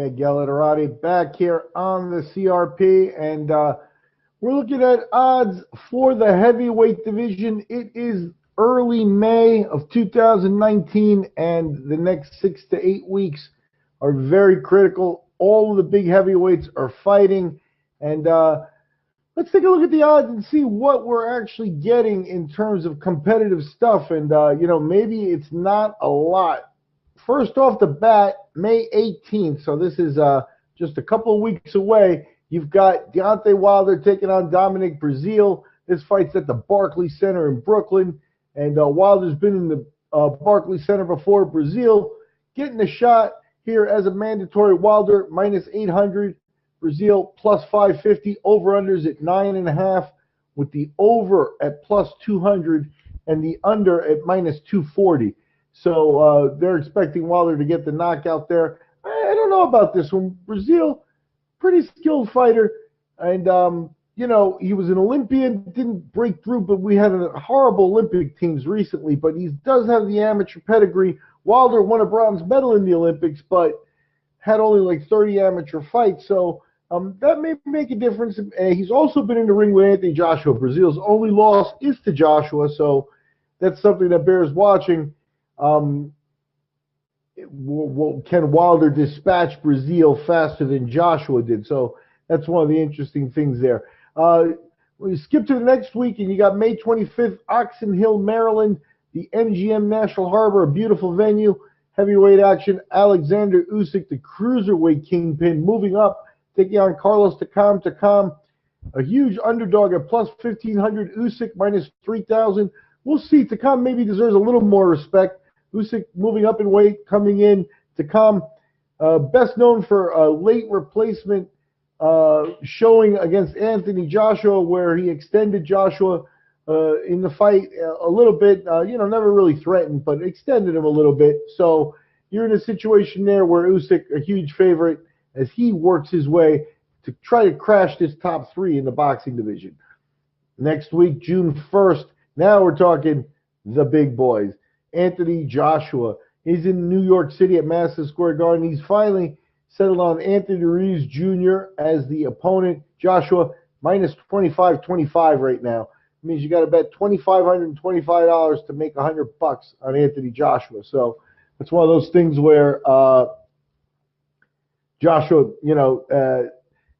Miguel Ederati back here on the CRP, and we're looking at odds for the heavyweight division. It is early May of 2019, and the next 6 to 8 weeks are very critical. All of the big heavyweights are fighting, and let's take a look at the odds and see what we're actually getting in terms of competitive stuff. And, maybe it's not a lot. First off the bat, May 18th, so this is just a couple of weeks away, you've got Deontay Wilder taking on Dominic Breazeale. This fight's at the Barclays Center in Brooklyn, and Wilder's been in the Barclays Center before. Breazeale getting a shot here as a mandatory. Wilder minus 800, Breazeale plus 550, over-unders at 9.5, with the over at plus 200 and the under at minus 240. So they're expecting Wilder to get the knockout there. I don't know about this one. Breazeale, pretty skilled fighter. And, he was an Olympian, didn't break through, but we had horrible Olympic teams recently. But he does have the amateur pedigree. Wilder won a bronze medal in the Olympics, but had only like 30 amateur fights. So that may make a difference. He's also been in the ring with Anthony Joshua. Breazeale's only loss is to Joshua, so that's something that bears watching. Can Wilder dispatch Breazeale faster than Joshua did? So that's one of the interesting things there. We skip to the next week, and you got May 25th, Oxon Hill, Maryland, the MGM National Harbor, a beautiful venue. Heavyweight action. Oleksandr Usyk, the cruiserweight kingpin, moving up, taking on Carlos Takam. Takam, a huge underdog at plus 1,500. Usyk minus 3,000. We'll see. Takam maybe deserves a little more respect. Usyk moving up in weight, coming in. Takam, best known for a late replacement showing against Anthony Joshua, where he extended Joshua in the fight a little bit. Never really threatened, but extended him a little bit. So you're in a situation there where Usyk, a huge favorite, as he works his way to try to crash this top three in the boxing division. Next week, June 1st, now we're talking the big boys. Anthony Joshua is in New York City at Madison Square Garden. He's finally settled on Anthony Ruiz Jr. as the opponent. Joshua minus 25-25 right now. It means you got to bet $2,525 to make $100 on Anthony Joshua. So it's one of those things where Joshua,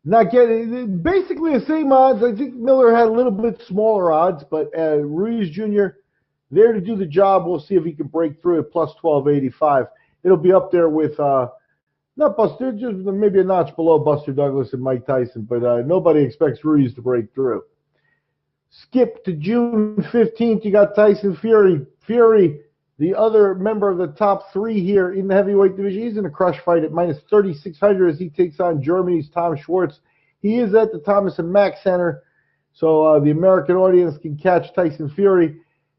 not getting basically the same odds. I think Miller had a little bit smaller odds, but Ruiz Jr. there to do the job. We'll see if he can break through at plus 1285. It'll be up there with not Buster, just maybe a notch below Buster Douglas and Mike Tyson, but nobody expects Ruiz to break through. Skip to June 15th. You got Tyson Fury. Fury, the other member of the top three here in the heavyweight division. He's in a crush fight at minus 3,600 as he takes on Germany's Tom Schwarz. He is at the Thomas and Mack Center, so the American audience can catch Tyson Fury.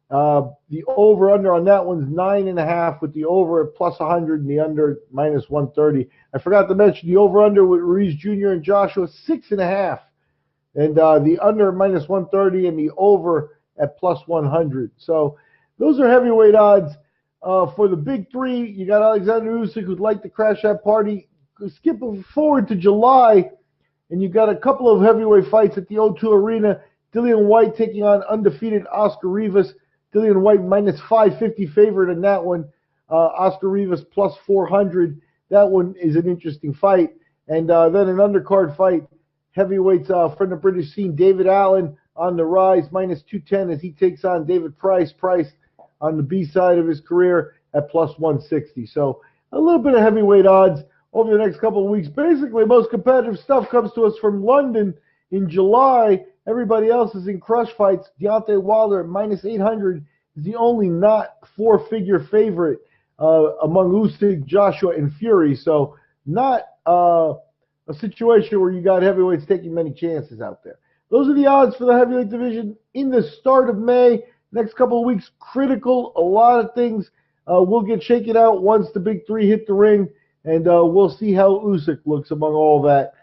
The over-under on that one's 9.5, with the over at plus 100 and the under minus 130. I forgot to mention the over-under with Ruiz Jr. and Joshua, 6.5. And the under minus 130 and the over at plus 100. So those are heavyweight odds. For the big three, you got Oleksandr Usyk, who'd like to crash that party. Skip forward to July, and you got a couple of heavyweight fights at the O2 Arena. Dillian Whyte taking on undefeated Oscar Rivas. Dillian Whyte minus 550 favorite in that one. Oscar Rivas plus 400. That one is an interesting fight. And then an undercard fight. Heavyweights from the British scene, David Allen on the rise, minus 210 as he takes on David Price. Price on the B side of his career at plus 160. So a little bit of heavyweight odds over the next couple of weeks. Basically, most competitive stuff comes to us from London in July. Everybody else is in crush fights. Deontay Wilder at minus 800 is the only not four-figure favorite among Usyk, Joshua, and Fury. So not a situation where you got heavyweights taking many chances out there. Those are the odds for the heavyweight division in the start of May. Next couple of weeks, critical. A lot of things will get shaken out once the big three hit the ring, and we'll see how Usyk looks among all that.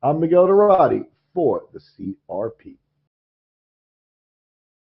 I'm Miguel Ederati for the CRP.